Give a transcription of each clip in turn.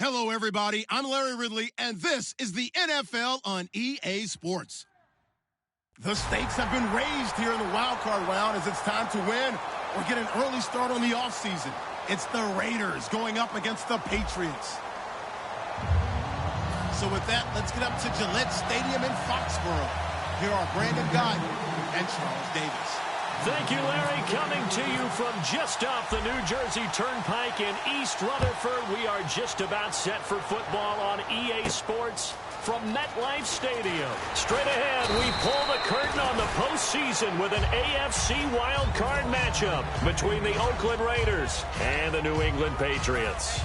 Hello, everybody. I'm Larry Ridley, and this is the NFL on EA Sports. The stakes have been raised here in the wild card round as it's time to win or get an early start on the offseason. It's the Raiders going up against the Patriots. So with that, let's get up to Gillette Stadium in Foxborough. Here are Brandon Gaudin and Charles Davis. Thank you, Larry. Coming to you from just off the New Jersey Turnpike in East Rutherford. We are just about set for football on EA Sports from MetLife Stadium. Straight ahead, we pull the curtain on the postseason with an AFC wildcard matchup between the Oakland Raiders and the New England Patriots.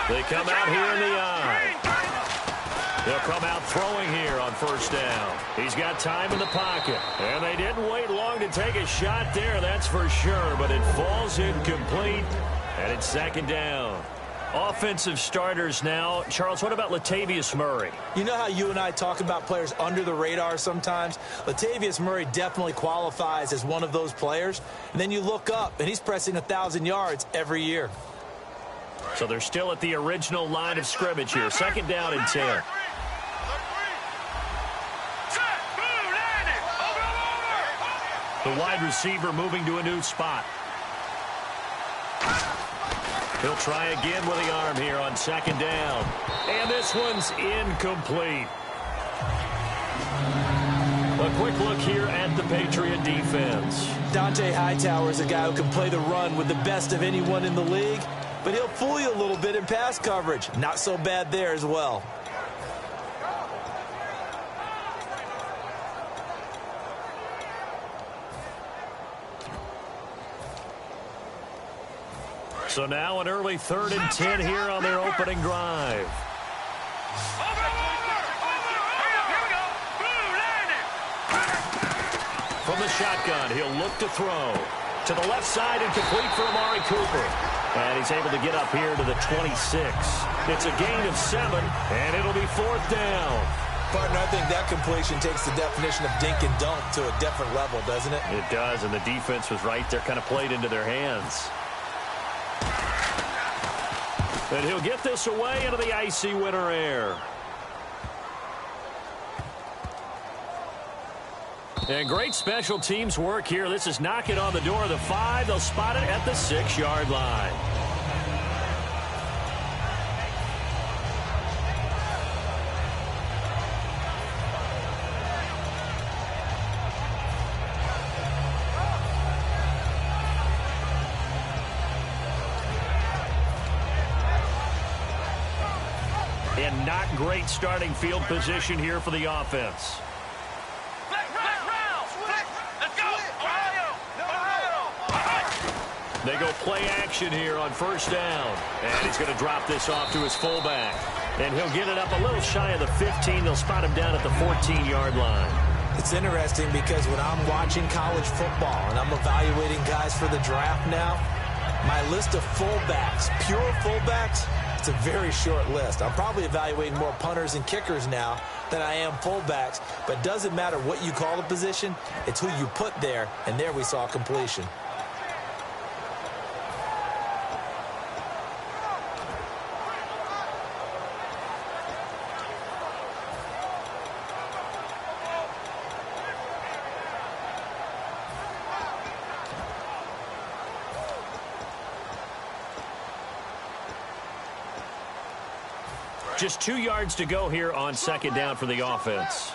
They come out here in the eye. They'll come out throwing here on first down. He's got time in the pocket. And they didn't wait long to take a shot there, that's for sure. But it falls incomplete, and it's second down. Offensive starters now. Charles, what about Latavius Murray? You know how you and I talk about players under the radar sometimes? Latavius Murray definitely qualifies as one of those players. And then you look up, and he's pressing 1,000 yards every year. So they're still at the original line of scrimmage here. Second down and 10. The wide receiver moving to a new spot. He'll try again with the arm here on second down. And this one's incomplete. A quick look here at the Patriot defense. Dante Hightower is a guy who can play the run with the best of anyone in the league. But he'll fool you a little bit in pass coverage. Not so bad there as well. So now an early 3rd and 10 here on their opening drive. From the shotgun, he'll look to throw. To the left side and complete for Amari Cooper. And he's able to get up here to the 26. It's a gain of 7, and it'll be 4th down. Partner, I think that completion takes the definition of dink and dunk to a different level, doesn't it? It does, and the defense was right there, kind of played into their hands. And he'll get this away into the icy winter air. And great special teams work here. This is knocking on the door of the 5. They'll spot it at the 6-yard line. And not great starting field position here for the offense. They go play action here on first down. And he's going to drop this off to his fullback. And he'll get it up a little shy of the 15. They'll spot him down at the 14-yard line. It's interesting because when I'm watching college football and I'm evaluating guys for the draft now, my list of fullbacks, pure fullbacks, it's a very short list. I'm probably evaluating more punters and kickers now than I am fullbacks. But it doesn't matter what you call the position. It's who you put there. And there we saw completion. Just 2 yards to go here on second down for the offense.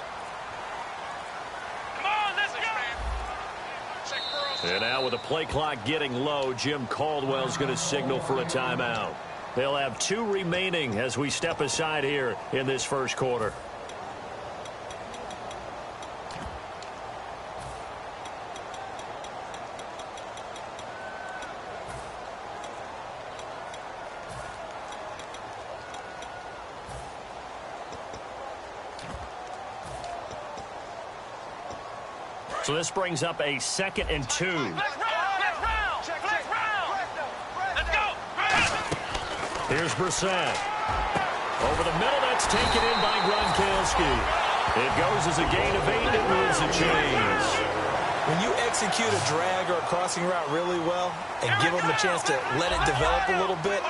And now with the play clock getting low, Jim Caldwell's going to signal for a timeout. They'll have 2 remaining as we step aside here in this first quarter. So this brings up a 2nd and 2. Here's Brissett. Over the middle, that's taken in by Gronkowski. It goes as a gain of 8, and it moves the chains. When you execute a drag or a crossing route really well and give them a chance to let it develop a little bit,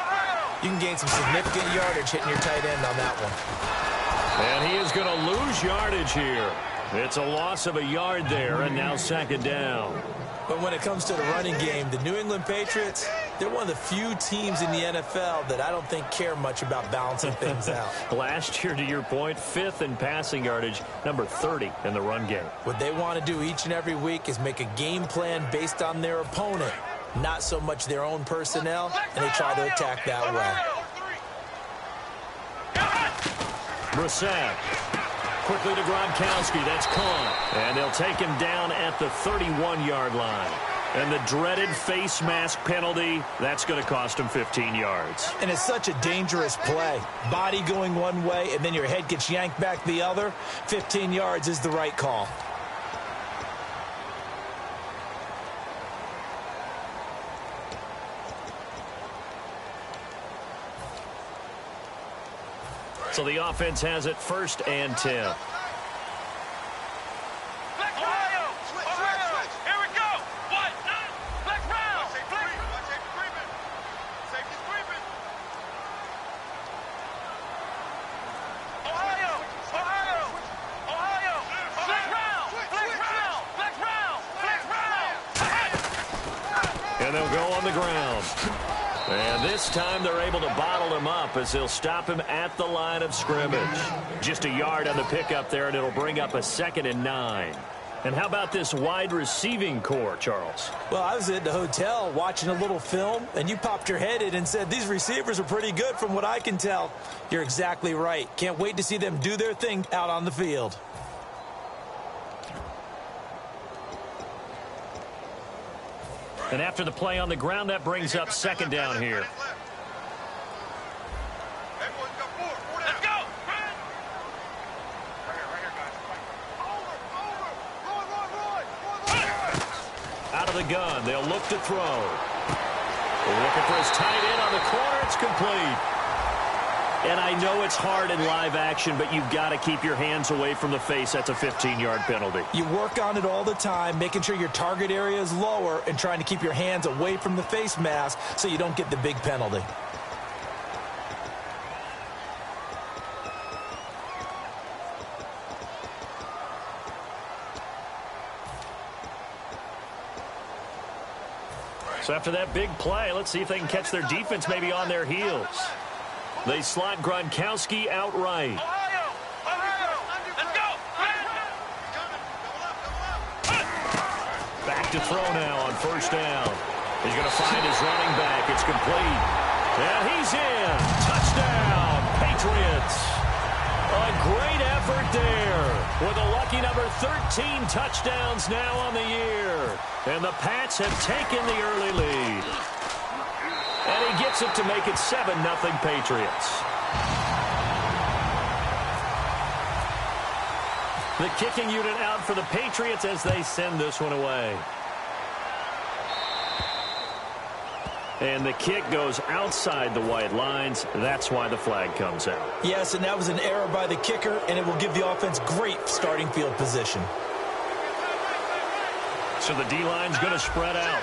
you can gain some significant yardage hitting your tight end on that one. And he is going to lose yardage here. It's a loss of a yard there, and now 2nd down. But when it comes to the running game, the New England Patriots, they're one of the few teams in the NFL that I don't think care much about balancing things out. Last year, to your point, 5th in passing yardage, number 30 in the run game. What they want to do each and every week is make a game plan based on their opponent, not so much their own personnel, and they try to attack that way. Brissett. Quickly to Gronkowski. That's caught. And they'll take him down at the 31-yard line. And the dreaded face mask penalty, that's going to cost him 15 yards. And it's such a dangerous play. Body going one way, and then your head gets yanked back the other. 15 yards is the right call. So the offense has it 1st and 10. And they'll go on the ground. And this time they're able to bottle him up as they'll stop him at the line of scrimmage. Just a yard on the pickup there, and it'll bring up a 2nd and 9. And how about this wide receiving core, Charles? Well, I was at the hotel watching a little film, and you popped your head in and said, these receivers are pretty good from what I can tell. You're exactly right. Can't wait to see them do their thing out on the field. And after the play on the ground, that brings up 2nd down here. Let's go! Out of the gun, they'll look to throw. Looking for his tight end on the corner. It's complete. And I know it's hard in live action, but you've got to keep your hands away from the face. That's a 15-yard penalty. You work on it all the time, making sure your target area is lower and trying to keep your hands away from the face mask so you don't get the big penalty. So after that big play, let's see if they can catch their defense maybe on their heels. They slot Gronkowski outright. Let's go! Back to throw now on 1st down. He's going to find his running back. It's complete. And he's in. Touchdown, Patriots. A great effort there with a lucky number 13 touchdowns now on the year. And the Pats have taken the early lead. And he gets it to make it 7-0 Patriots. The kicking unit out for the Patriots as they send this one away. And the kick goes outside the white lines. That's why the flag comes out. Yes, and that was an error by the kicker, and it will give the offense great starting field position. So the D-line's going to spread out.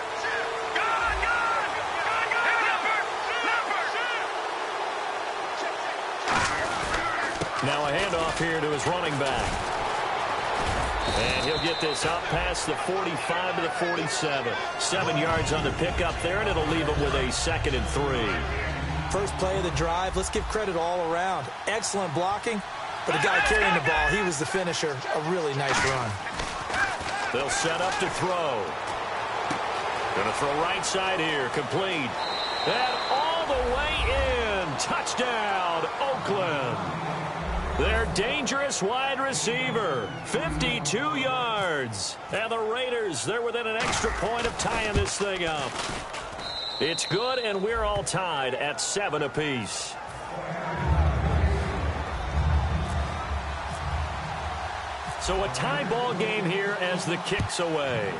Now a handoff here to his running back. And he'll get this up past the 45 to the 47. 7 yards on the pickup there, and it'll leave him with a 2nd and 3. First play of the drive, let's give credit all around. Excellent blocking, but the guy carrying the ball, he was the finisher. A really nice run. They'll set up to throw. Going to throw right side here, complete. And all the way in. Touchdown, Oakland. Their dangerous wide receiver, 52 yards. And the Raiders, they're within an extra point of tying this thing up. It's good, and we're all tied at 7 apiece. So a tie ball game here as the kick's away.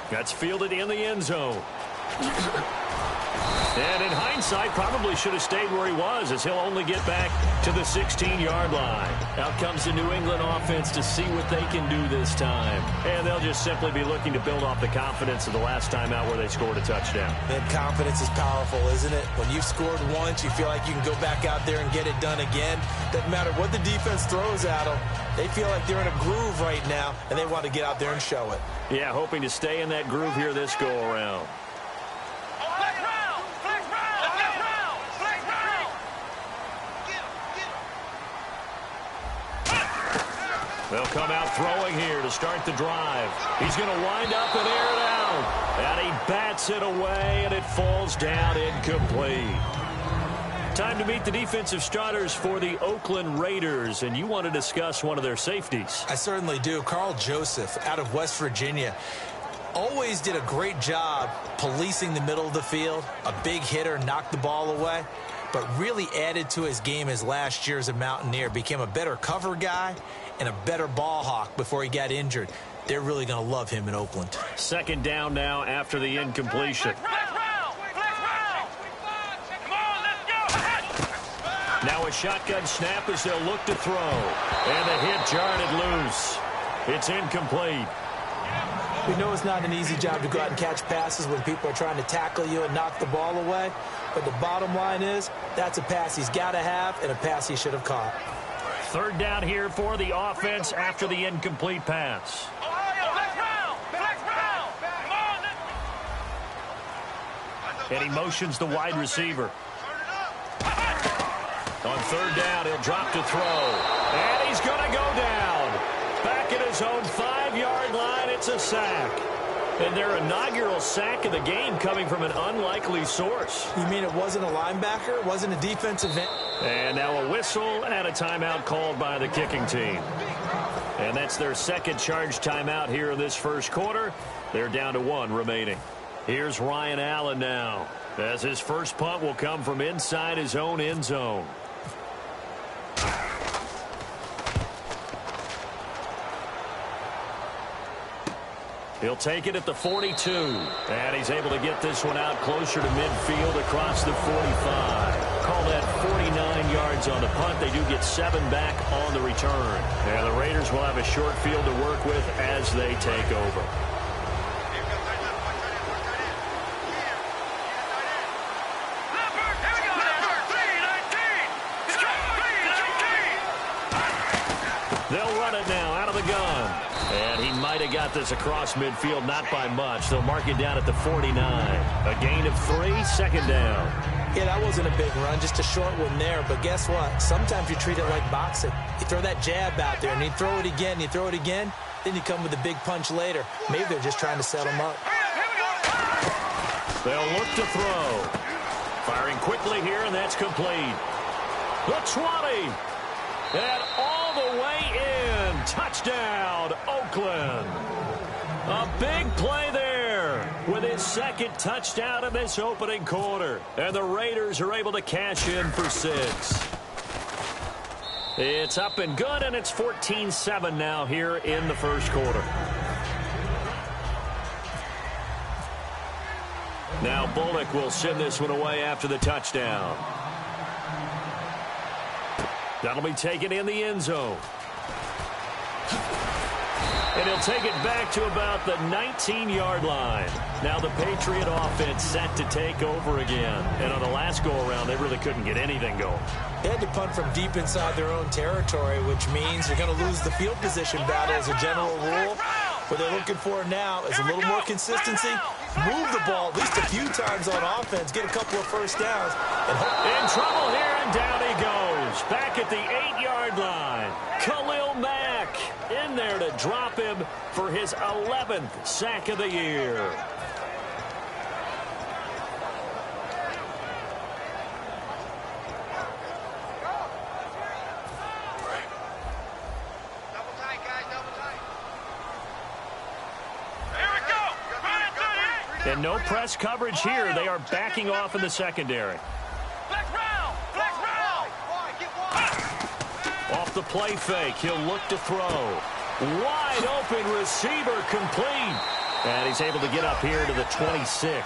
That's fielded in the end zone. And in hindsight, probably should have stayed where he was, as he'll only get back to the 16-yard line. Out comes the New England offense to see what they can do this time. And they'll just simply be looking to build off the confidence of the last time out where they scored a touchdown. And confidence is powerful, isn't it? When you've scored once, you feel like you can go back out there and get it done again. Doesn't matter what the defense throws at them. They feel like they're in a groove right now, and they want to get out there and show it. Yeah, hoping to stay in that groove here this go-around. They'll come out throwing here to start the drive. He's going to wind up and air it out. And he bats it away, and it falls down incomplete. Time to meet the defensive starters for the Oakland Raiders, and you want to discuss one of their safeties. I certainly do. Carl Joseph out of West Virginia. Always did a great job policing the middle of the field. A big hitter, knocked the ball away. But really added to his game as last year as a Mountaineer. Became a better cover guy and a better ball hawk before he got injured. They're really going to love him in Oakland. Second down now after the incompletion. Now a shotgun snap as they'll look to throw. And the hit jarred it loose. It's incomplete. We know it's not an easy job to go out and catch passes when people are trying to tackle you and knock the ball away. But the bottom line is, that's a pass he's got to have and a pass he should have caught. Third down here for the offense after the incomplete pass. And he motions the wide receiver. On third down, he'll drop to throw. And he's going to go down. Back at his own 5-yard line, it's a sack. And their inaugural sack of the game coming from an unlikely source. You mean it wasn't a linebacker? It wasn't a defensive end? And now a whistle and a timeout called by the kicking team. And that's their second charge timeout here in this first quarter. They're down to 1 remaining. Here's Ryan Allen now, as his first punt will come from inside his own end zone. He'll take it at the 42. And he's able to get this one out closer to midfield across the 45. Call that 49 yards on the punt. They do get 7 back on the return. And the Raiders will have a short field to work with as they take over. They'll run it now out of the gun. And he might have got this across midfield, not by much. They'll mark it down at the 49. A gain of 3, second down. Yeah, that wasn't a big run, just a short one there. But guess what? Sometimes you treat it like boxing. You throw that jab out there, and you throw it again, then you come with a big punch later. Maybe they're just trying to set him up. They'll look to throw. Firing quickly here, and that's complete. The 20. And all the way in. Touchdown, Oakland. A big play there with his second touchdown in this opening quarter. And the Raiders are able to cash in for 6. It's up and good, and it's 14-7 now here in the first quarter. Now Bullock will send this one away after the touchdown. That'll be taken in the end zone. And he'll take it back to about the 19-yard line. Now the Patriot offense set to take over again. And on the last go-around, they really couldn't get anything going. They had to punt from deep inside their own territory, which means you're going to lose the field position battle as a general rule. What they're looking for now is a little more consistency. Move the ball at least a few times on offense. Get a couple of first downs. In trouble here, and down he goes. Back at the 8-yard line. Khalil Mack in there to drop him for his 11th sack of the year. And no press coverage here. They are backing off in the secondary. Off the play fake, he'll look to throw. Wide open receiver complete. And he's able to get up here to the 26.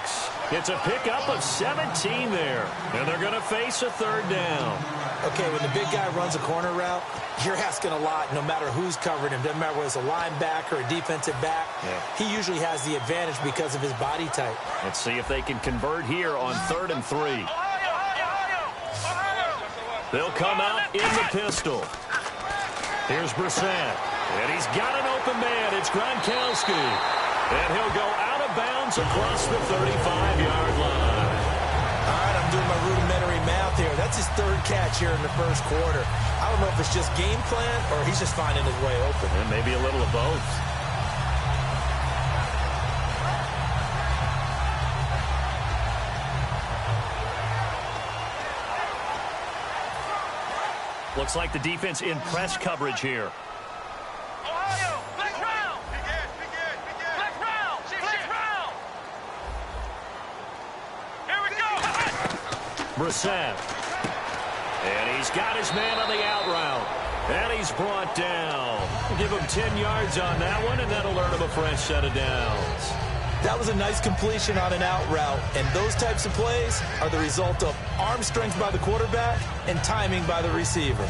It's a pickup of 17 there. And they're going to face a third down. Okay, when the big guy runs a corner route, you're asking a lot no matter who's covering him. Doesn't matter whether it's a linebacker or a defensive back. Yeah. He usually has the advantage because of his body type. Let's see if they can convert here on 3rd and 3. They'll come out in the pistol. Here's Brissett. And he's got an open man. It's Gronkowski. And he'll go out of bounds across the 35-yard line. All right, I'm doing my rudimentary math here. That's his 3rd catch here in the 1st quarter. I don't know if it's just game plan or he's just finding his way open. And maybe a little of both. Looks like the defense in press coverage here. Brissett. And he's got his man on the out route. And he's brought down. Give him 10 yards on that one, and that'll earn him a fresh set of downs. That was a nice completion on an out route, and those types of plays are the result of arm strength by the quarterback and timing by the receiver.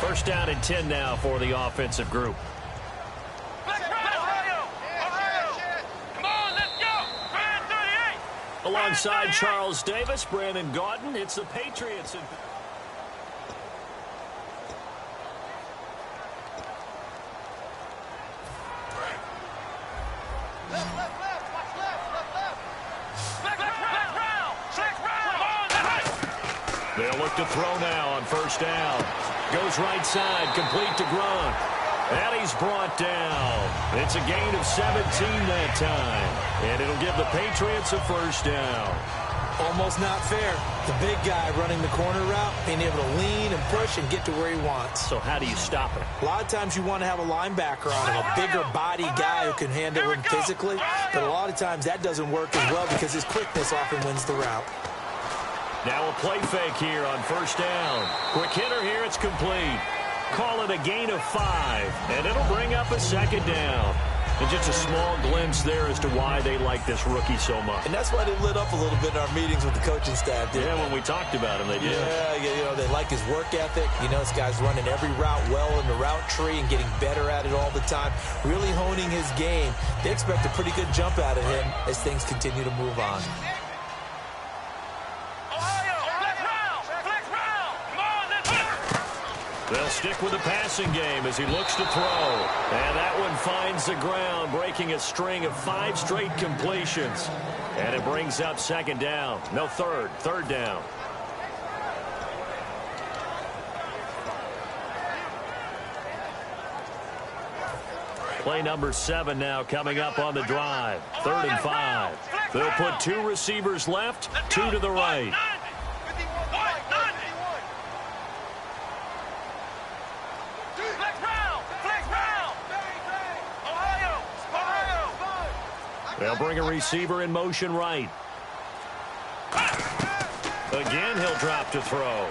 1st down and 10 now for the offensive group. Alongside Charles Davis, Brandon Gaudin, it's the Patriots. They'll look to throw now on 1st down. Goes right side, complete to Gronk. And he's brought down. It's a gain of 17 that time. And it'll give the Patriots a 1st down. Almost not fair. The big guy running the corner route, being able to lean and push and get to where he wants. So how do you stop him? A lot of times you want to have a linebacker on him, a bigger body guy who can handle him physically. But a lot of times that doesn't work as well because his quickness often wins the route. Now a play fake here on 1st down. Quick hitter here, it's complete. Call it a gain of 5, and it'll bring up a 2nd down. And just a small glimpse there as to why they like this rookie so much. And that's why they lit up a little bit in our meetings with the coaching staff. Yeah, when we talked about him, they did. Yeah, you know, they like his work ethic. You know, this guy's running every route well in the route tree and getting better at it all the time, really honing his game. They expect a pretty good jump out of him as things continue to move on. They'll stick with the passing game as he looks to throw. And that one finds the ground, breaking a string of 5 straight completions. And it brings up 2nd down. No, 3rd down. Play number 7 now coming up on the drive. 3rd and 5. They'll put 2 receivers left, 2 to the right. They'll bring a receiver in motion right. Again, he'll drop to throw.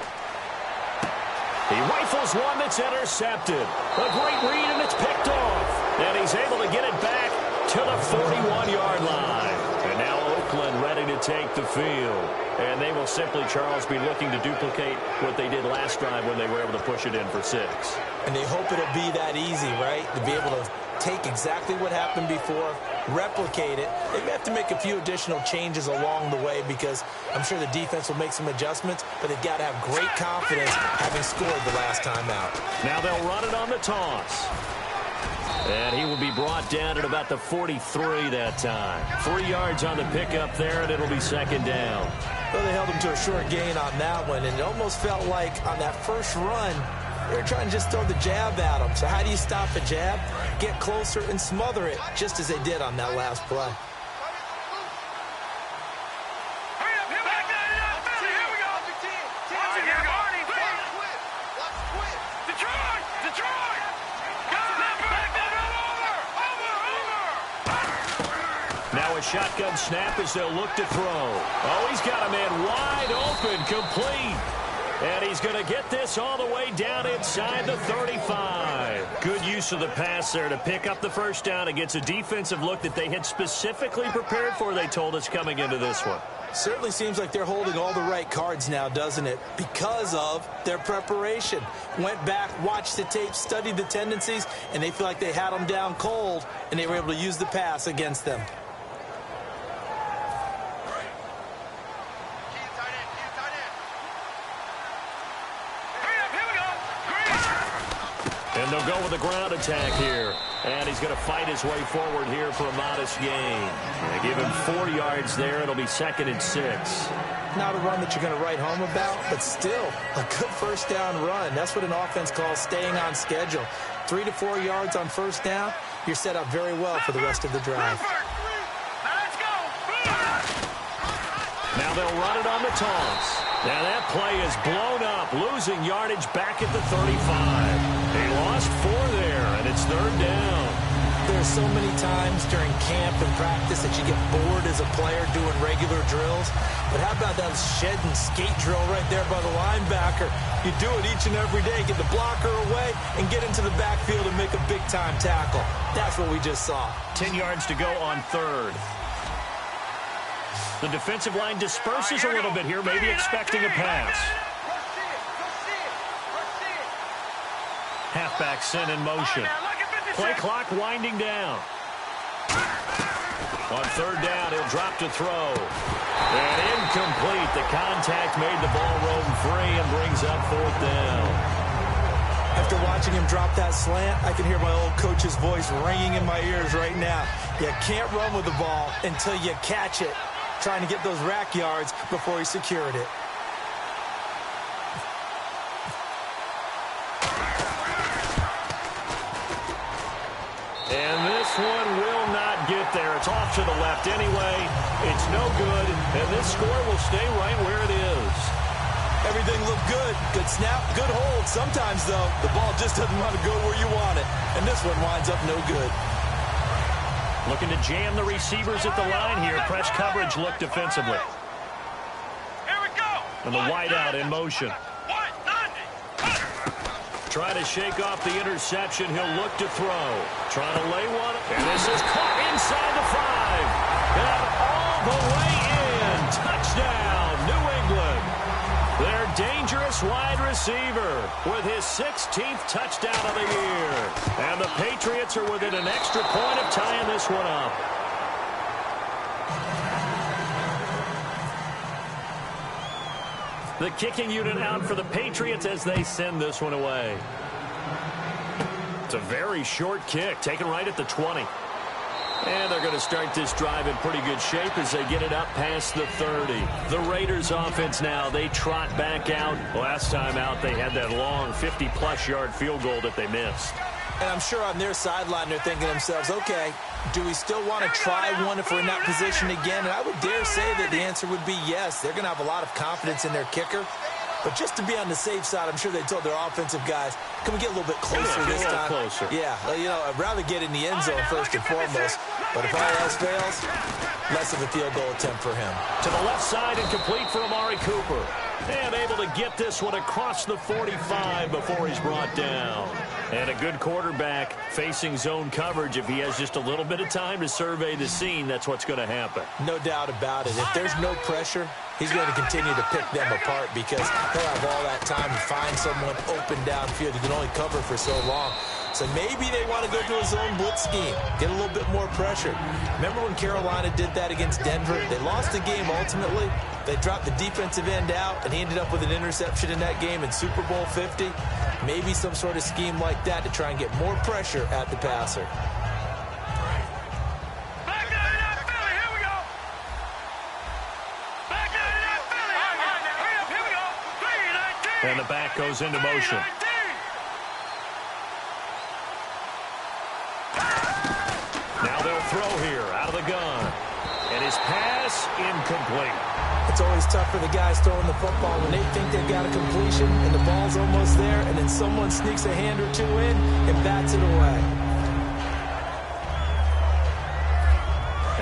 He rifles one that's intercepted. A great read, and it's picked off. And he's able to get it back to the 41-yard line. And now Oakland ready to take the field. And they will simply, Charles, be looking to duplicate what they did last drive when they were able to push it in for 6. And they hope it'll be that easy, right? To be able to take exactly what happened before, replicate it. They may have to make a few additional changes along the way because I'm sure the defense will make some adjustments, but they've got to have great confidence having scored the last time out. Now they'll run it on the toss. And he will be brought down at about the 43 that time. 3 yards on the pickup there, and it'll be 2nd down. Well, they held him to a short gain on that one, and it almost felt like on that first run, they were trying to just throw the jab at him. So how do you stop a jab? Get closer and smother it, just as they did on that last play. Now a shotgun snap as they'll look to throw. Oh, he's got a man wide open, complete. And he's going to get this all the way down inside the 35. Good use of the pass there to pick up the first down against a defensive look that they had specifically prepared for, they told us, coming into this one. Certainly seems like they're holding all the right cards now, doesn't it? Because of their preparation. Went back, watched the tape, studied the tendencies, and they feel like they had them down cold, and they were able to use the pass against them. And they'll go with a ground attack here. And he's going to fight his way forward here for a modest gain. They give him 4 yards there. It'll be 2nd and 6. Not a run that you're going to write home about, but still a good first down run. That's what an offense calls staying on schedule. 3 to 4 yards on first down, you're set up very well for the rest of the drive. Now they'll run it on the toss. Now that play is blown up, losing yardage back at the 35. They lost 4 there, and it's 3rd down. There's so many times during camp and practice that you get bored as a player doing regular drills. But how about that shed and skate drill right there by the linebacker? You do it each and every day. Get the blocker away and get into the backfield and make a big-time tackle. That's what we just saw. 10 yards to go on 3rd. The defensive line disperses a little bit here, maybe expecting a pass. Halfback sent in motion. Play clock winding down. On 3rd down, he'll drop to throw. And incomplete. The contact made the ball roam free and brings up 4th down. After watching him drop that slant, I can hear my old coach's voice ringing in my ears right now. You can't run with the ball until you catch it. Trying to get those rack yards before he secured it. And this one will not get there. It's off to the left anyway. It's no good. And this score will stay right where it is. Everything looked good. Good snap, good hold. Sometimes, though, the ball just doesn't want to go where you want it. And this one winds up no good. Looking to jam the receivers at the line here. Press coverage look defensively. Here we go. And the wideout in motion. Try to shake off the interception. He'll look to throw. Trying to lay one. And this is caught inside the 5. And all the way in. Touchdown, New England. Their dangerous wide receiver with his 16th touchdown of the year. And the Patriots are within an extra point of tying this one up. The kicking unit out for the Patriots as they send this one away. It's a very short kick, taken right at the 20. And they're going to start this drive in pretty good shape as they get it up past the 30. The Raiders offense now, they trot back out. Last time out, they had that long 50-plus yard field goal that they missed. And I'm sure on their sideline, they're thinking to themselves, okay, do we still want to try one if we're in that position again? And I would dare say that the answer would be yes. They're going to have a lot of confidence in their kicker. But just to be on the safe side, I'm sure they told their offensive guys, can we get a little bit closer this time? Closer. Yeah, you know, I'd rather get in the end zone first and foremost. But if all else fails, less of a field goal attempt for him. To the left side and complete for Amari Cooper. And able to get this one across the 45 before he's brought down. And a good quarterback facing zone coverage. If he has just a little bit of time to survey the scene, that's what's going to happen. No doubt about it. If there's no pressure, he's going to continue to pick them apart because he'll have all that time to find someone open downfield. He can only cover for so long. So maybe they want to go to a zone blitz scheme, get a little bit more pressure. Remember when Carolina did that against Denver? They lost the game ultimately. They dropped the defensive end out, and he ended up with an interception in that game in Super Bowl 50. Maybe some sort of scheme like that to try and get more pressure at the passer. Back out of that Philly. Here we go. Back out of that Philly. Here we go. 3-19. And the back goes into motion. Now they'll throw here out of the gun. And his pass incomplete. It's always tough for the guys throwing the football when they think they've got a completion and the ball's almost there, and then someone sneaks a hand or two in and bats it away.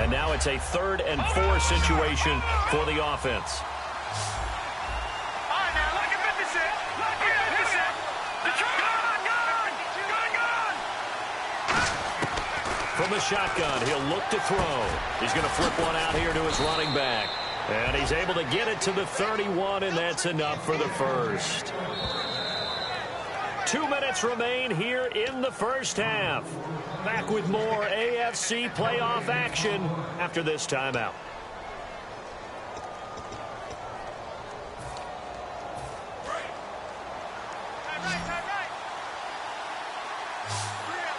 And now it's a 3rd and 4 situation for the offense. from the shotgun. He'll look to throw. He's going to flip one out here to his running back. And he's able to get it to the 31, and that's enough for the first. 2 minutes remain here in the first half. Back with more AFC playoff action after this timeout.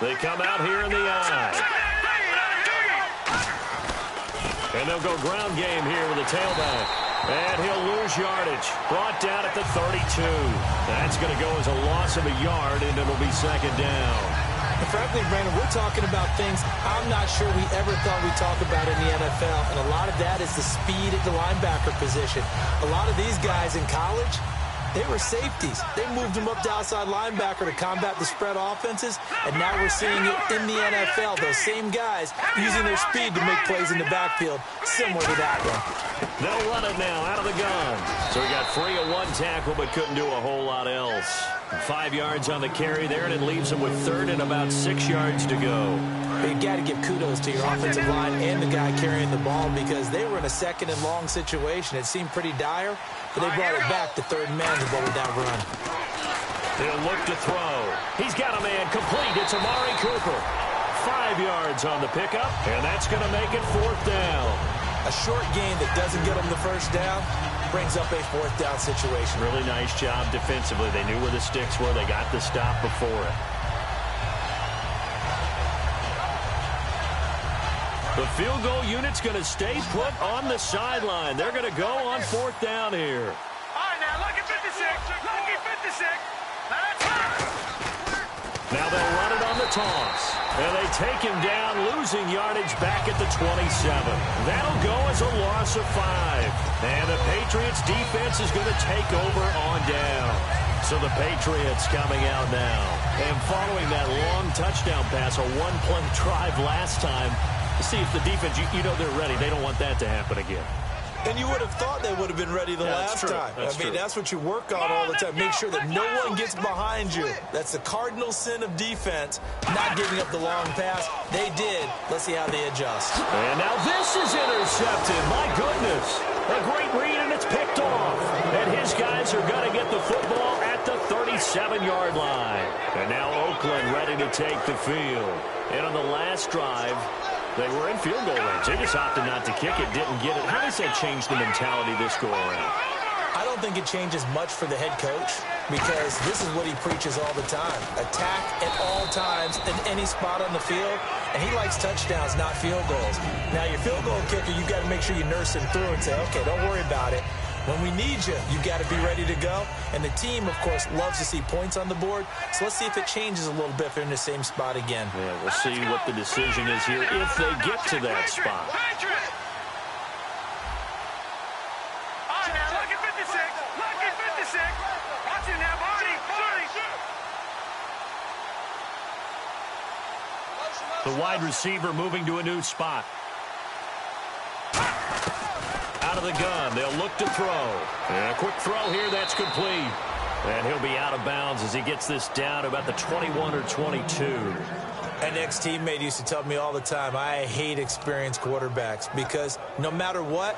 They come out here in the eye. And they'll go ground game here with a tailback. And he'll lose yardage. Brought down at the 32. That's going to go as a loss of a yard, and it'll be second down. And frankly, Brandon, we're talking about things I'm not sure we ever thought we'd talk about in the NFL. And a lot of that is the speed at the linebacker position. A lot of these guys in college, they were safeties. They moved them up to outside linebacker to combat the spread offenses, and now we're seeing it in the NFL. Those same guys using their speed to make plays in the backfield, similar to that one. They'll run it now out of the gun. So he got free of one tackle but couldn't do a whole lot else. 5 yards on the carry there, and it leaves him with third and about 6 yards to go. You got to give kudos to your offensive line and the guy carrying the ball because they were in a second and long situation. It seemed pretty dire, but they brought it back to third man to go with that run. He'll look to throw. He's got a man complete. It's Amari Cooper. 5 yards on the pickup, and that's going to make it fourth down. A short gain that doesn't get them the first down brings up a fourth down situation. Really nice job defensively. They knew where the sticks were. They got the stop before it. The field goal unit's going to stay put on the sideline. They're going to go on fourth down here. All right, now, lucky 56. Lucky 56. Now they'll run it on the toss. And they take him down, losing yardage back at the 27. That'll go as a loss of 5. And the Patriots defense is going to take over on down. So the Patriots coming out now. And following that long touchdown pass, a one-play drive last time, see if the defense, you know they're ready. They don't want that to happen again. And you would have thought they would have been ready the last time. That's what you work on all the time. Make sure that no one gets behind you. That's the cardinal sin of defense, not giving up the long pass. They did. Let's see how they adjust. And now this is intercepted. My goodness. A great read, and it's picked off. And his guys are going to get the football at the 37-yard line. And now Oakland ready to take the field. And on the last drive, they were in field goal range. They just opted not to kick it, didn't get it. How does that change the mentality this go-around? I don't think it changes much for the head coach because this is what he preaches all the time. Attack at all times in any spot on the field, and he likes touchdowns, not field goals. Now, your field goal kicker, you've got to make sure you nurse him through and say, okay, don't worry about it. When we need you, you've got to be ready to go. And the team, of course, loves to see points on the board. So let's see if it changes a little bit if they're in the same spot again. Yeah, we'll see what the decision is here if they get to that spot. All right, now, lucky 56. Lucky 56. Watch it now, Barney. The wide receiver moving to a new spot. Out of the gun, they'll look to throw. And a quick throw here, that's complete. And he'll be out of bounds as he gets this down to about the 21 or 22. An ex-teammate used to tell me all the time, I hate experienced quarterbacks because no matter what,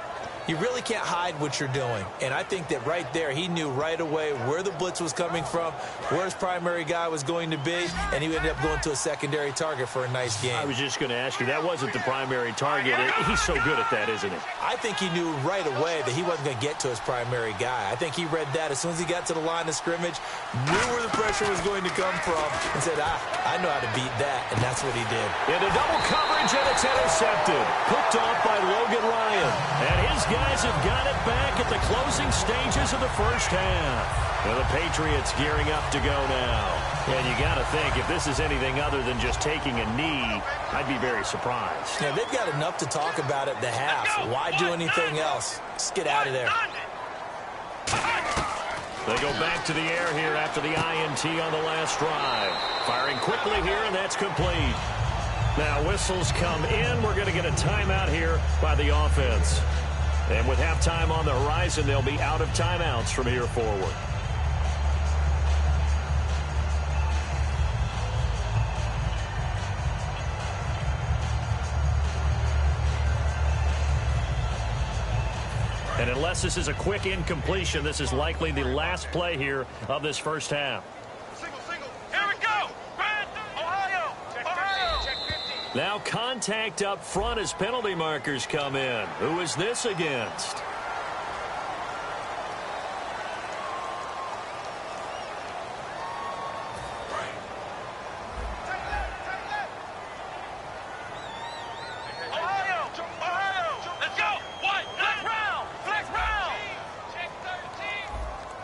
you really can't hide what you're doing. And I think that right there, he knew right away where the blitz was coming from, where his primary guy was going to be, and he ended up going to a secondary target for a nice game. I was just going to ask you, that wasn't the primary target. He's so good at that, isn't he? I think he knew right away that he wasn't going to get to his primary guy. I think he read that as soon as he got to the line of scrimmage, knew where the pressure was going to come from, and said, I know how to beat that, and that's what he did. Into double coverage, and it's intercepted. Picked off by Logan Ryan. And his guys have got it back at the closing stages of the first half. And the Patriots gearing up to go now. And you got to think, if this is anything other than just taking a knee, I'd be very surprised. Yeah, they've got enough to talk about at the half. Why do anything else? Just get out of there. They go back to the air here after the INT on the last drive. Firing quickly here, and that's complete. Now whistles come in. We're going to get a timeout here by the offense. And with halftime on the horizon, they'll be out of timeouts from here forward. And unless this is a quick incompletion, this is likely the last play here of this first half. Here we go. Ohio. Now contact up front as penalty markers come in. Who is this against?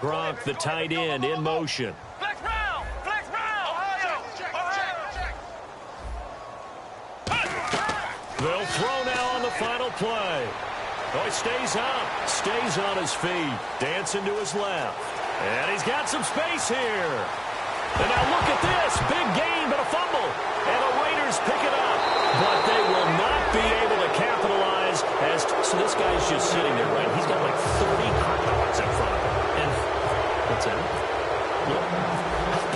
Gronk, the tight end, in motion. Flex round. Ohio. They'll throw now on the final play. Oh, he stays on his feet, dancing to his left. And he's got some space here. And now look at this. Big gain, but a fumble. And the Raiders pick it up. But they will not be able to capitalize. So this guy's just sitting there, right? He's got like 30 hot dogs in front of him. And what's that?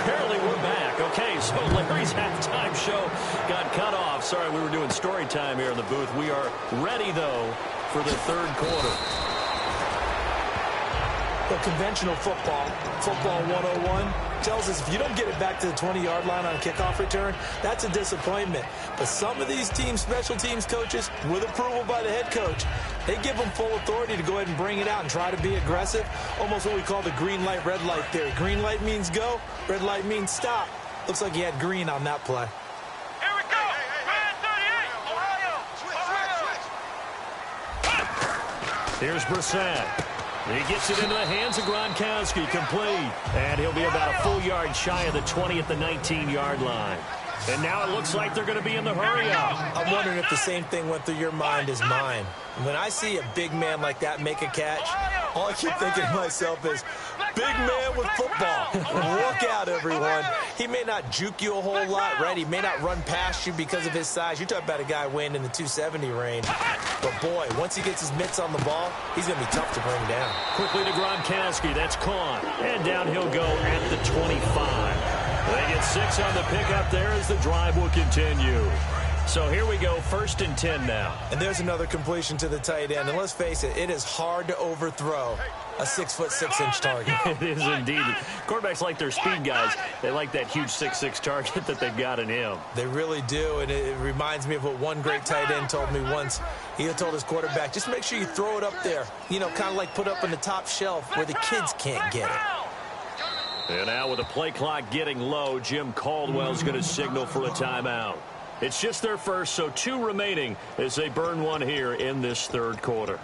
Apparently we're back. Okay, so Larry's halftime show got cut off. Sorry, we were doing story time here in the booth. We are ready, though, for the third quarter. The conventional football 101, tells us if you don't get it back to the 20-yard line on a kickoff return, that's a disappointment. But some of these teams, special teams coaches, with approval by the head coach, they give them full authority to go ahead and bring it out and try to be aggressive. Almost what we call the green light, red light theory. Green light means go, red light means stop. Looks like he had green on that play. Here we go. Red 38. Ohio. Here's Brissett. He gets it into the hands of Gronkowski, complete. And he'll be about a full yard shy of the 20 at the 19-yard line. And now it looks like they're going to be in the hurry-up. I'm wondering if the same thing went through your mind as mine. When I see a big man like that make a catch, all I keep thinking to myself is, big man with football. Look out, everyone. He may not juke you a whole lot, right? He may not run past you because of his size. You're talking about a guy weighing in the 270 range. But, boy, once he gets his mitts on the ball, he's going to be tough to bring down. Quickly to Gronkowski. That's caught. And down he'll go at the 25. They get 6 on the pickup there as the drive will continue. So here we go, 1st and 10 now. And there's another completion to the tight end. And let's face it, it is hard to overthrow a 6'6" target. It is indeed. Quarterbacks like their speed guys. They like that huge 6'6" target that they've got in him. They really do, and it reminds me of what one great tight end told me once. He had told his quarterback, just make sure you throw it up there. You know, kind of like put up on the top shelf where the kids can't get it. And now with the play clock getting low, Jim Caldwell's going to signal for a timeout. It's just their first, so 2 remaining as they burn one here in this third quarter.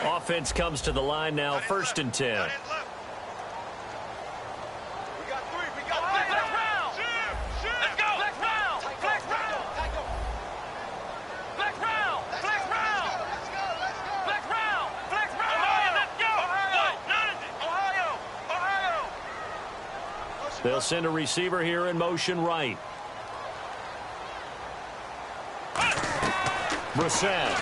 Offense comes to the line now, 1st and 10. They'll send a receiver here in motion right. Brissett.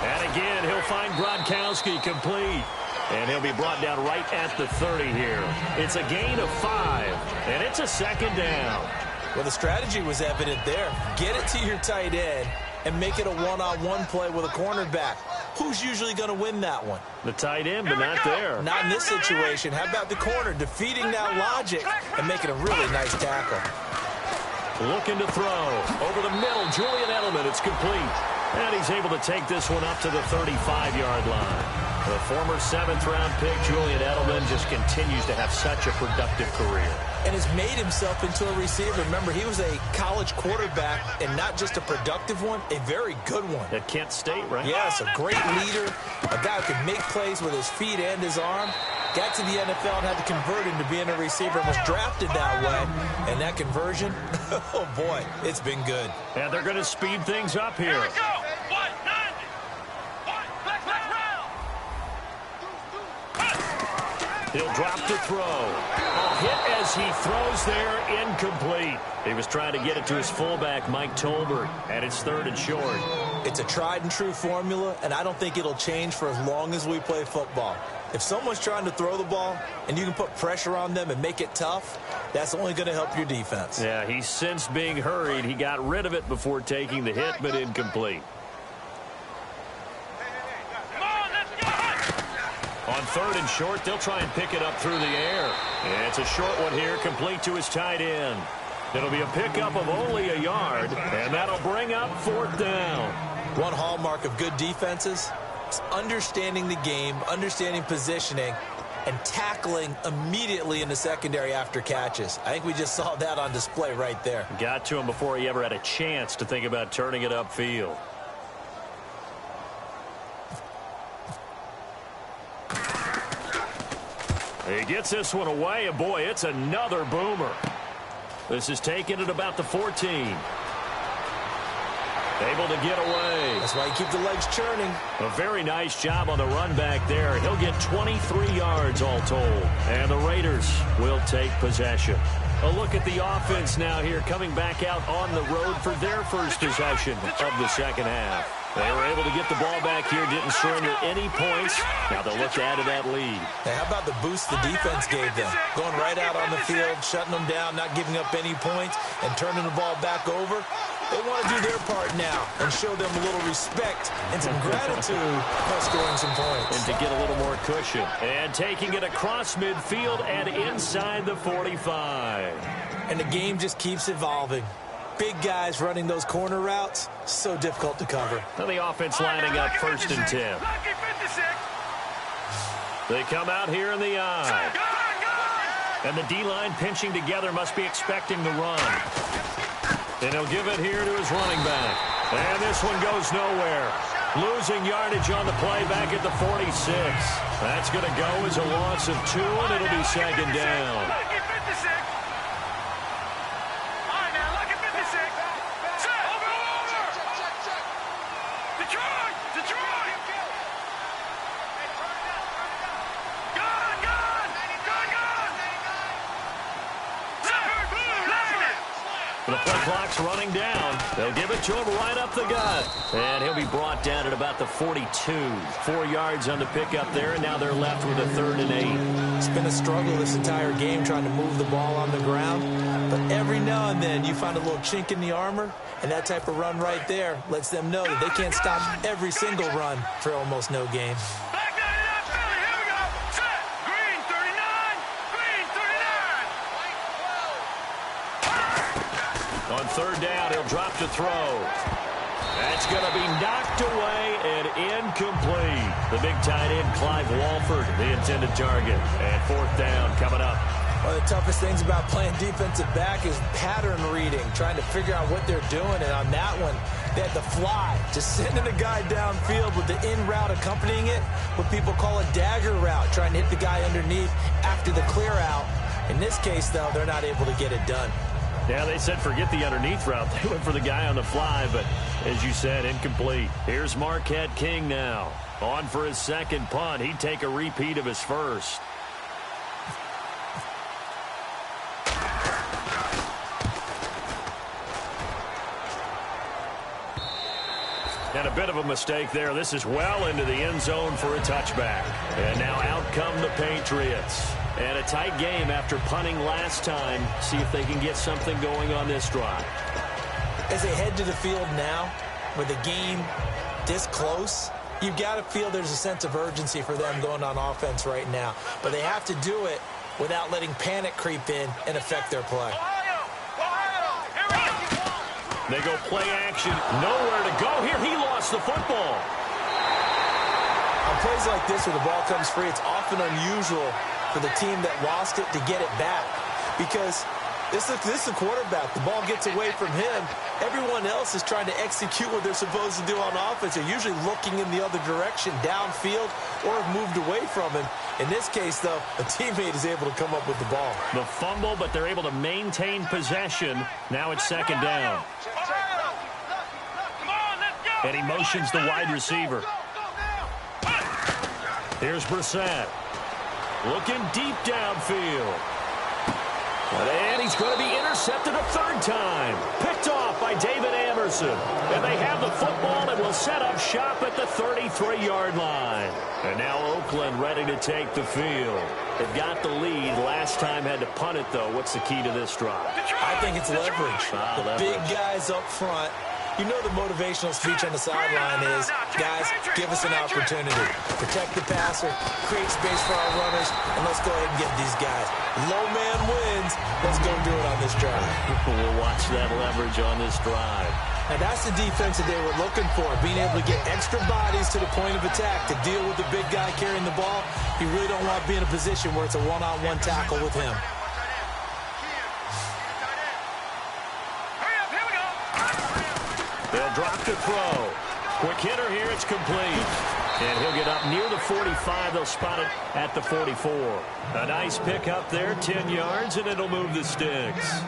And again, he'll find Gronkowski complete. And he'll be brought down right at the 30 here. It's a gain of 5, and it's a 2nd down. Well, the strategy was evident there. Get it to your tight end and make it a one-on-one play with a cornerback. Who's usually going to win that one? The tight end, but not there. Not in this situation. How about the corner defeating that logic and making a really nice tackle? Looking to throw. Over the middle, Julian Edelman. It's complete. And he's able to take this one up to the 35-yard line. The former 7th-round pick, Julian Edelman, just continues to have such a productive career. And has made himself into a receiver. Remember, he was a college quarterback, and not just a productive one, a very good one. At Kent State, right? Yes, a great leader, a guy who could make plays with his feet and his arm. Got to the NFL and had to convert into being a receiver and was drafted that way. And that conversion, oh boy, it's been good. And they're going to speed things up here. He'll drop to throw. A hit as he throws there, incomplete. He was trying to get it to his fullback, Mike Tolbert, and it's 3rd and short. It's a tried-and-true formula, and I don't think it'll change for as long as we play football. If someone's trying to throw the ball and you can put pressure on them and make it tough, that's only going to help your defense. Yeah, he sensed being hurried. He got rid of it before taking the hit, but incomplete. On 3rd and short, they'll try and pick it up through the air. And it's a short one here, complete to his tight end. It'll be a pickup of only a yard, and that'll bring up 4th down. One hallmark of good defenses is understanding the game, understanding positioning, and tackling immediately in the secondary after catches. I think we just saw that on display right there. Got to him before he ever had a chance to think about turning it upfield. He gets this one away, and boy, it's another boomer. This is taken at about the 14. Able to get away. That's why you keep the legs churning. A very nice job on the run back there. He'll get 23 yards all told. And the Raiders will take possession. A look at the offense now here, coming back out on the road for their first possession of the second half. They were able to get the ball back here, didn't surrender any points. Now they'll look to add to that lead. Hey, how about the boost the defense gave them? Going right out on the field, shutting them down, not giving up any points, and turning the ball back over. They want to do their part now and show them a little respect and some gratitude by scoring some points. And to get a little more cushion. And taking it across midfield and inside the 45. And the game just keeps evolving. Big guys running those corner routes, so difficult to cover. And the offense lining up 1st and 10. They come out here in the eye. And the D-line pinching together must be expecting the run. And he'll give it here to his running back. And this one goes nowhere. Losing yardage on the play back at the 46. That's going to go as a loss of 2, and it'll be 2nd down. The play clock's running down. They'll give it to him right up the gut. And he'll be brought down at about the 42. 4 yards on the pickup there, and now they're left with a 3rd and 8. It's been a struggle this entire game trying to move the ball on the ground. But every now and then you find a little chink in the armor, and that type of run right there lets them know that they can't stop every single run for almost no gain. On 3rd down, he'll drop to throw. That's going to be knocked away and incomplete. The big tight end, Clive Walford, the intended target. And 4th down coming up. One of the toughest things about playing defensive back is pattern reading, trying to figure out what they're doing. And on that one, they had the fly, just sending a guy downfield with the in route accompanying it, what people call a dagger route, trying to hit the guy underneath after the clear out. In this case, though, they're not able to get it done. Yeah, they said forget the underneath route. They went for the guy on the fly, but as you said, incomplete. Here's Marquette King now. On for his 2nd punt. He'd take a repeat of his first. And a bit of a mistake there. This is well into the end zone for a touchback. And now out come the Patriots. And a tight game after punting last time. See if they can get something going on this drive. As they head to the field now, with the game this close, you've got to feel there's a sense of urgency for them going on offense right now. But they have to do it without letting panic creep in and affect their play. They go play action. Nowhere to go here. He lost the football. On plays like this where the ball comes free, it's often unusual for the team that lost it to get it back. Because this is the quarterback. The ball gets away from him. Everyone else is trying to execute what they're supposed to do on offense. They're usually looking in the other direction, downfield, or have moved away from him. In this case, though, a teammate is able to come up with the ball. The fumble, but they're able to maintain possession. Now it's 2nd down. And he motions the wide receiver. Here's Brissett. Looking deep downfield. And he's going to be intercepted a 3rd time. Picked off handoff by David Amerson. And they have the football and will set up shop at the 33-yard line. And now Oakland ready to take the field. They've got the lead. Last time had to punt it, though. What's the key to this drive? I think it's leverage. The big guys up front. You know the motivational speech on the sideline is, guys, give us an opportunity. Protect the passer, create space for our runners, and let's go ahead and get these guys. Low man wins. Let's go do it on this drive. We'll watch that leverage on this drive. And that's the defense that they were looking for, being able to get extra bodies to the point of attack to deal with the big guy carrying the ball. You really don't want to be in a position where it's a one-on-one tackle with him. They'll drop to throw. Quick hitter here. It's complete. And he'll get up near the 45. They'll spot it at the 44. A nice pick up there, 10 yards, and it'll move the sticks.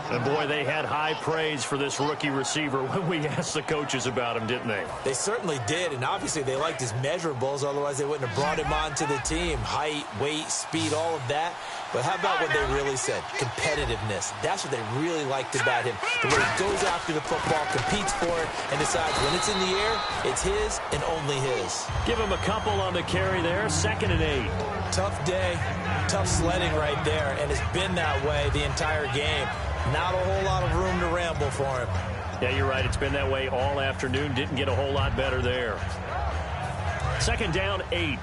And, boy, they had high praise for this rookie receiver when we asked the coaches about him, didn't they? They certainly did, and obviously they liked his measurables. Otherwise, they wouldn't have brought him onto the team. Height, weight, speed, all of that. But how about what they really said? Competitiveness. That's what they really liked about him. The way he goes after the football, competes for it, and decides when it's in the air, it's his and only his. Give him a couple on the carry there. 2nd and 8. Tough day, tough sledding right there, and it's been that way the entire game. Not a whole lot of room to ramble for him. Yeah, you're right. It's been that way all afternoon. Didn't get a whole lot better there. 2nd down, 8.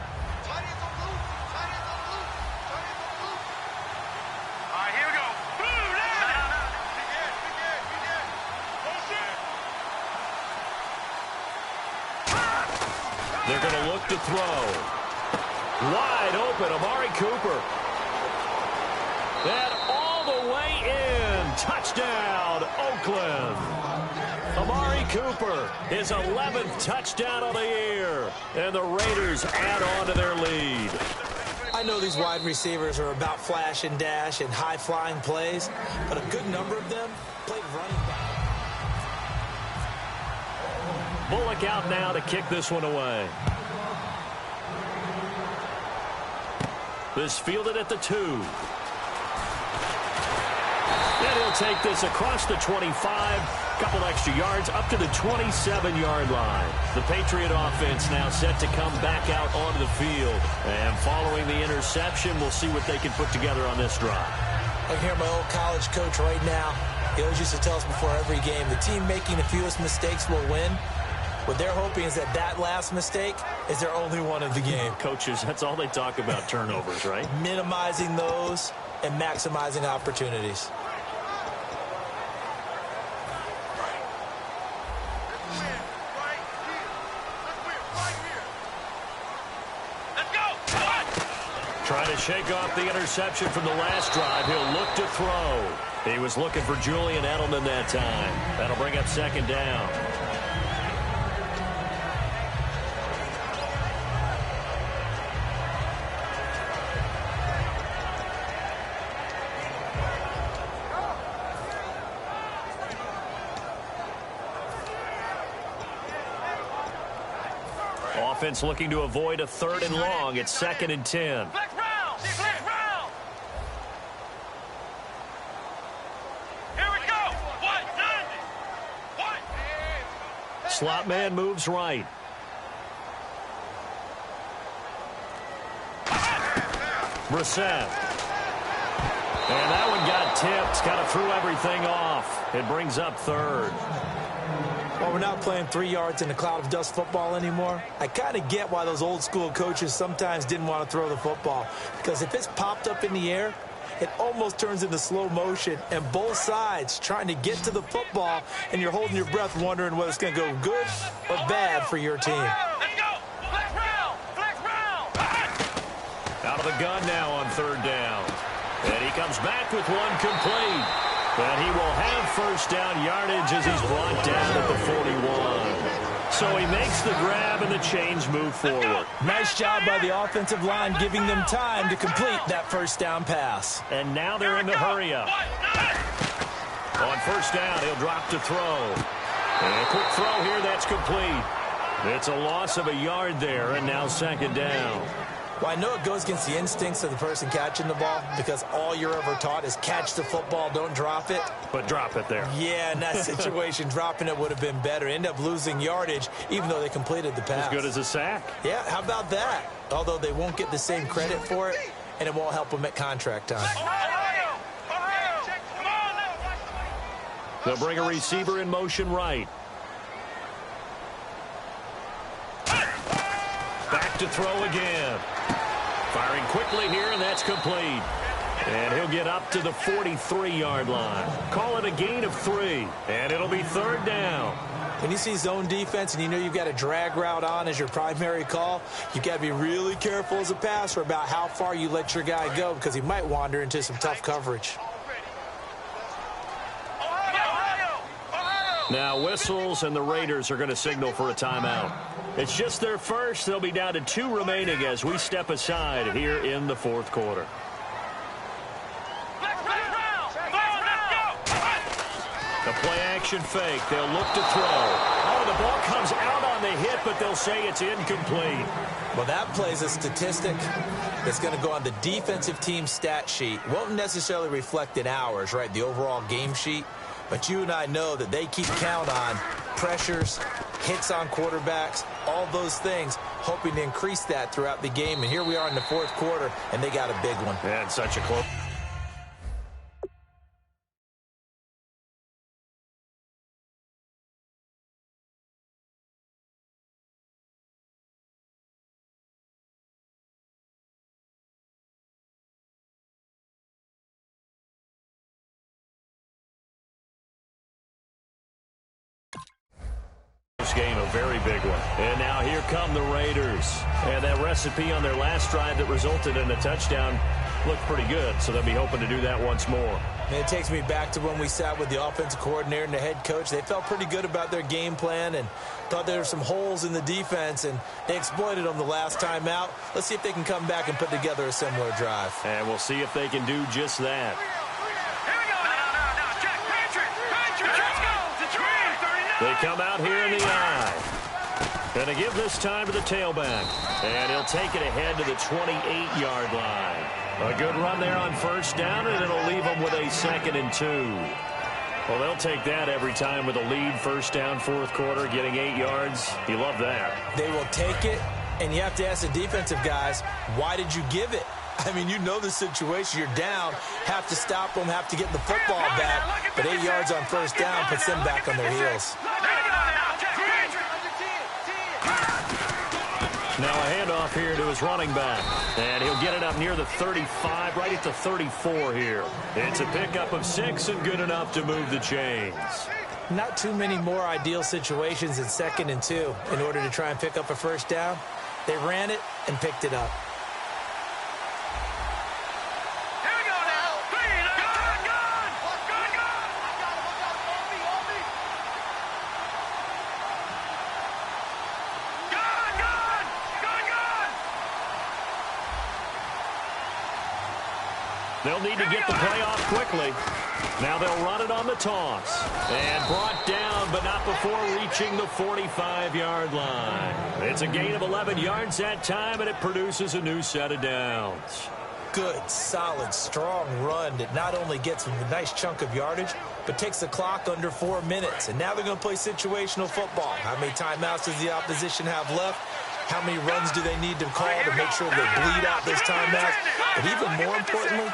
They're going to look to throw. Wide open, Amari Cooper. And all the way in. Touchdown, Oakland. Amari Cooper, his 11th touchdown of the year. And the Raiders add on to their lead. I know these wide receivers are about flash and dash and high-flying plays, but a good number of them played running back. Bullock out now to kick this one away. This fielded at the 2. And he'll take this across the 25. Couple extra yards up to the 27-yard line. The Patriot offense now set to come back out onto the field. And following the interception, we'll see what they can put together on this drive. I can hear my old college coach right now. He always used to tell us before every game, the team making the fewest mistakes will win. What they're hoping is that last mistake is their only one of the game. Coaches, that's all they talk about, turnovers, right? Minimizing those and maximizing opportunities. Trying to shake off the interception from the last drive. He'll look to throw. He was looking for Julian Edelman that time. That'll bring up 2nd down. Offense looking to avoid a 3rd and long. It's 2nd and 10. Slot man moves right. Brissett. And that one got tipped. Kind of threw everything off. It brings up 3rd. Well, we're not playing 3 yards in a cloud of dust football anymore. I kind of get why those old school coaches sometimes didn't want to throw the football. Because if it's popped up in the air, it almost turns into slow motion. And both sides trying to get to the football, and you're holding your breath wondering whether it's going to go good or bad for your team. Let's go! Flex round! Flex round! Out of the gun now on 3rd down. And he comes back with one complete. And he will have 1st down yardage as he's brought down at the 41. So he makes the grab and the chains move forward. Nice job by the offensive line giving them time to complete that 1st down pass. And now they're in the hurry up. On 1st down, he'll drop to throw. And a quick throw here, that's complete. It's a loss of a yard there, and now 2nd down. Well, I know it goes against the instincts of the person catching the ball because all you're ever taught is catch the football, don't drop it. But drop it there. Yeah, in that situation, dropping it would have been better. End up losing yardage, even though they completed the pass. As good as a sack. Yeah, how about that? Although they won't get the same credit for it, and it won't help them at contract time. They'll bring a receiver in motion right. Back to throw again. Firing quickly here, and that's complete. And he'll get up to the 43-yard line. Call it a gain of 3, and it'll be third down. When you see zone defense and you know you've got a drag route on as your primary call, you've got to be really careful as a passer about how far you let your guy go because he might wander into some tough coverage. Now whistles, and the Raiders are going to signal for a timeout. It's just their first. They'll be down to 2 remaining as we step aside here in the fourth quarter. The play-action fake. They'll look to throw. Oh, the ball comes out on the hit, but they'll say it's incomplete. Well, that plays a statistic that's going to go on the defensive team stat sheet. Won't necessarily reflect in ours, right, the overall game sheet. But you and I know that they keep count on pressures, hits on quarterbacks, all those things, hoping to increase that throughout the game. And here we are in the fourth quarter, and they got a big one. And such a close. Game, a very big one. And now here come the Raiders. And that recipe on their last drive that resulted in a touchdown looked pretty good, so they'll be hoping to do that once more. And it takes me back to when we sat with the offensive coordinator and the head coach. They felt pretty good about their game plan and thought there were some holes in the defense, and they exploited them the last time out. Let's see if they can come back and put together a similar drive. And we'll see if they can do just that. They come out here in the eye. Going to give this time to the tailback. And he'll take it ahead to the 28-yard line. A good run there on first down, and it'll leave them with a 2nd and 2. Well, they'll take that every time with a lead, first down, fourth quarter, getting 8 yards. You love that. They will take it, and you have to ask the defensive guys, why did you give it? I mean, you know the situation. You're down, have to stop them, have to get the football back. But 8 yards on first down puts them back on their heels. Now a handoff here to his running back. And he'll get it up near the 35, right at the 34 here. It's a pickup of 6 and good enough to move the chains. Not too many more ideal situations in 2nd and 2 in order to try and pick up a first down. They ran it and picked it up. They'll need to get the play off quickly. Now they'll run it on the toss. And brought down, but not before reaching the 45-yard line. It's a gain of 11 yards that time, and it produces a new set of downs. Good, solid, strong run that not only gets a nice chunk of yardage, but takes the clock under 4 minutes. And now they're going to play situational football. How many timeouts does the opposition have left? How many runs do they need to call to make sure they bleed out those timeouts? But even more importantly,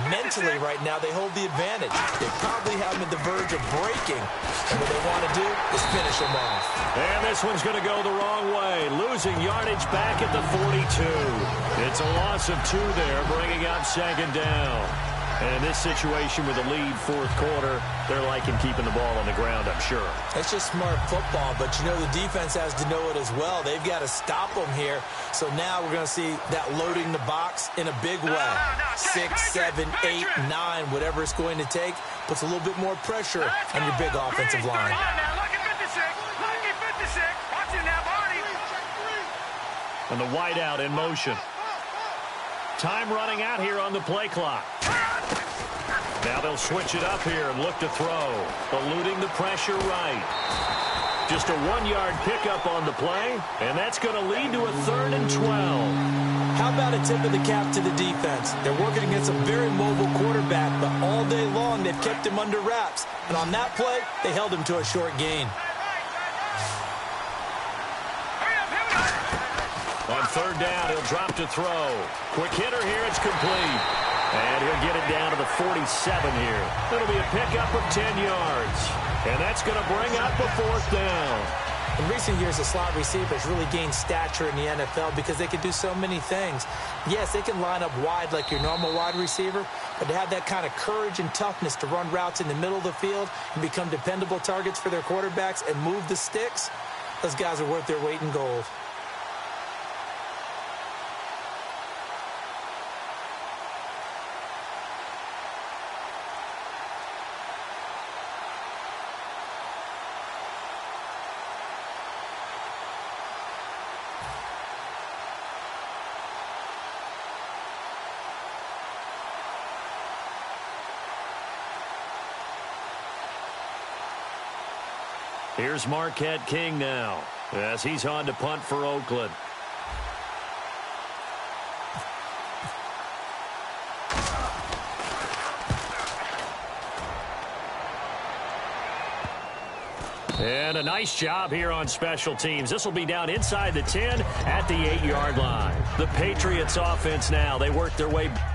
mentally right now, they hold the advantage. They probably have them at the verge of breaking. And what they want to do is finish them off. And this one's going to go the wrong way. Losing yardage back at the 42. It's a loss of 2 there, bringing up 2nd down. And in this situation with the lead fourth quarter, they're liking keeping the ball on the ground, I'm sure. It's just smart football, but you know the defense has to know it as well. They've got to stop them here. So now we're going to see that loading the box in a big way. 6, 7, 8, 9, whatever it's going to take, puts a little bit more pressure on your big offensive line. And the wideout in motion. Time running out here on the play clock. Now they'll switch it up here and look to throw. Eluding the pressure right. Just a 1-yard pickup on the play, and that's going to lead to a 3rd and 12. How about a tip of the cap to the defense? They're working against a very mobile quarterback, but all day long they've kept him under wraps. And on that play, they held him to a short gain. On third down, he'll drop to throw. Quick hitter here, it's complete. And he'll get it down to the 47 here. It'll be a pickup of 10 yards. And that's going to bring up a fourth down. In recent years, the slot receivers really gained stature in the NFL because they can do so many things. Yes, they can line up wide like your normal wide receiver, but to have that kind of courage and toughness to run routes in the middle of the field and become dependable targets for their quarterbacks and move the sticks, those guys are worth their weight in gold. Here's Marquette King now, as he's on to punt for Oakland. And a nice job here on special teams. This will be down inside the 10 at the 8-yard line. The Patriots offense now, they work their way back.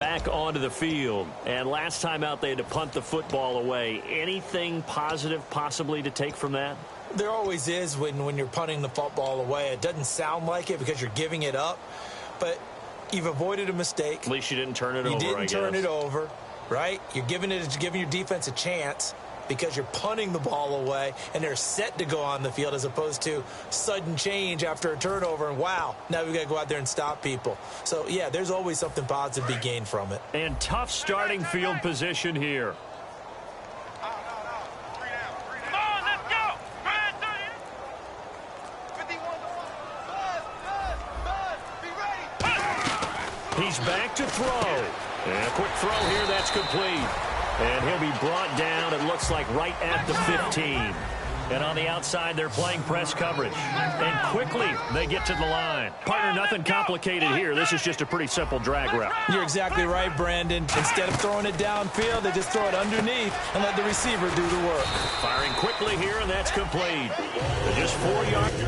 Back onto the field, and last time out they had to punt the football away. Anything positive possibly to take from that? There always is when you're punting the football away. It doesn't sound like it because you're giving it up, but you've avoided a mistake. At least you didn't turn it over, You didn't turn it over, right? You're giving your defense a chance because you're punting the ball away, and they're set to go on the field as opposed to sudden change after a turnover, and wow, now we've got to go out there and stop people. So, yeah, there's always something positive to be gained from it. And tough starting field position here. He's back to throw. And a quick throw here, that's complete. And he'll be brought down, it looks like, right at the 15. And on the outside, they're playing press coverage. And quickly, they get to the line. Partner, nothing complicated here. This is just a pretty simple drag route. You're exactly right, Brandon. Instead of throwing it downfield, they just throw it underneath and let the receiver do the work. Firing quickly here, and that's complete. Just 4 yards.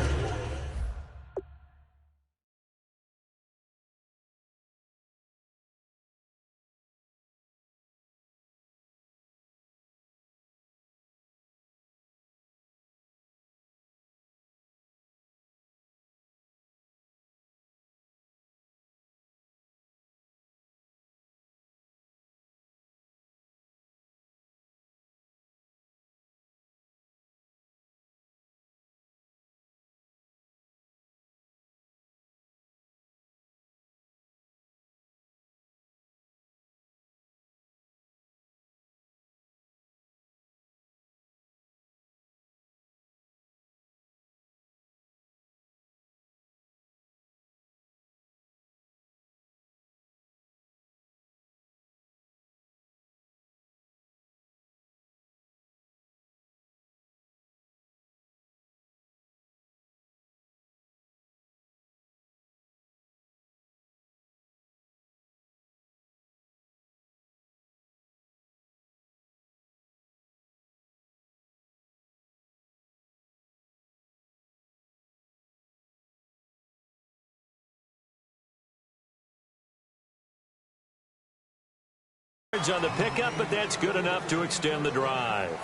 On the pickup, but that's good enough to extend the drive.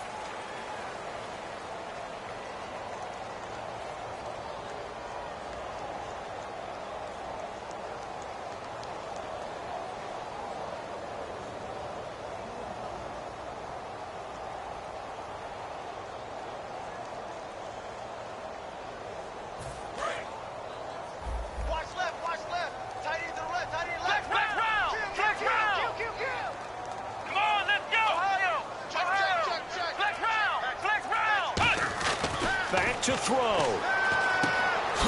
to throw.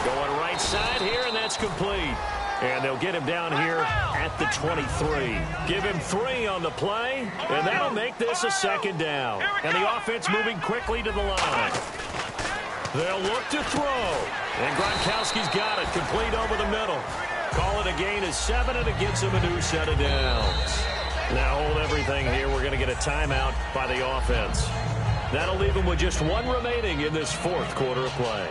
Going right side here, and that's complete. And they'll get him down here at the 23. Give him 3 on the play, and that'll make this a second down. And the offense moving quickly to the line. They'll look to throw. And Gronkowski's got it, complete over the middle. Call it a gain of 7, and it gets him a new set of downs. Now hold everything here. We're going to get a timeout by the offense. That'll leave them with just 1 remaining in this 4th quarter of play.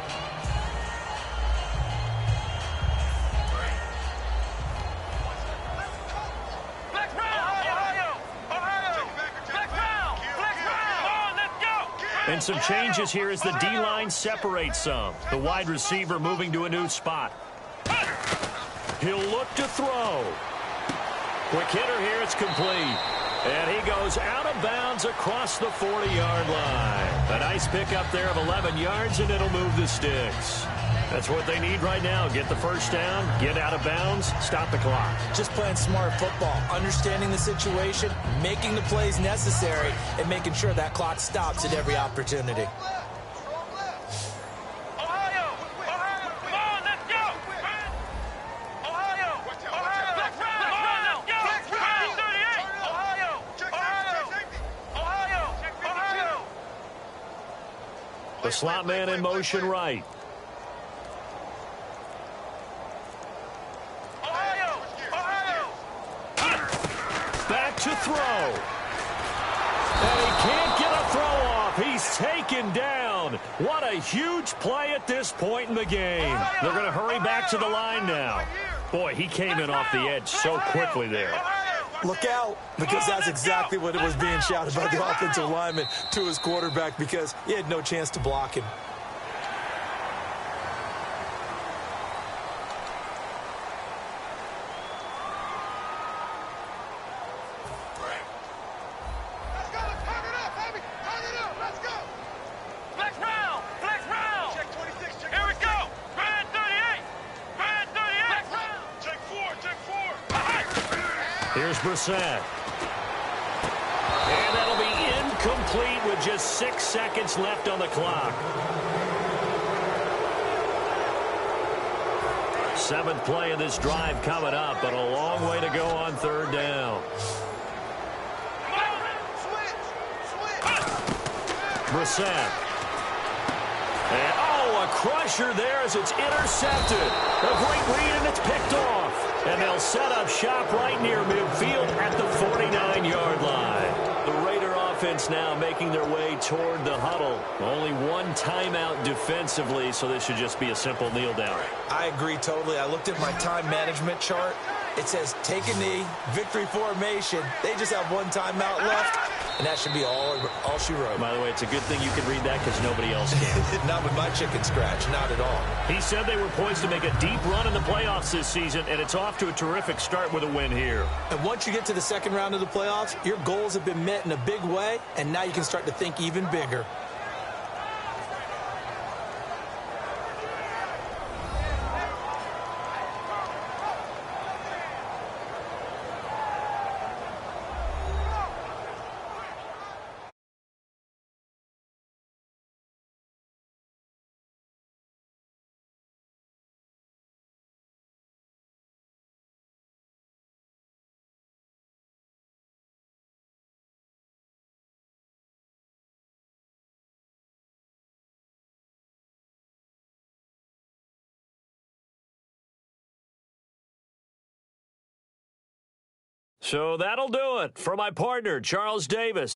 And some changes here as the D-line separates some. The wide receiver moving to a new spot. He'll look to throw. Quick hitter here, it's complete. And he goes out of bounds across the 40-yard line. A nice pickup there of 11 yards, and it'll move the sticks. That's what they need right now. Get the first down, get out of bounds, stop the clock. Just playing smart football, understanding the situation, making the plays necessary, and making sure that clock stops at every opportunity. The slot man in motion right. Back to throw. And he can't get a throw off. He's taken down. What a huge play at this point in the game. They're going to hurry back to the line now. Boy, he came in off the edge so quickly there. Look out, because that's exactly what it was being shouted by the offensive lineman to his quarterback, because he had no chance to block him. Here's Brissett. And that'll be incomplete with just 6 seconds left on the clock. 7th play of this drive coming up, but a long way to go on 3rd down. Brissett. And, a crusher there as it's intercepted. A great read, and it's picked off. And they'll set up shop right near midfield at the 49-yard line. The Raider offense now making their way toward the huddle. Only 1 timeout defensively, so this should just be a simple kneel down. I agree totally. I looked at my time management chart. It says take a knee, victory formation. They just have 1 timeout left, and that should be all she wrote. By the way, it's a good thing you can read that because nobody else can. Not with my chicken scratch, not at all. He said they were poised to make a deep run in the playoffs this season, and it's off to a terrific start with a win here. And once you get to the 2nd round of the playoffs, your goals have been met in a big way, and now you can start to think even bigger. So that'll do it for my partner, Charles Davis.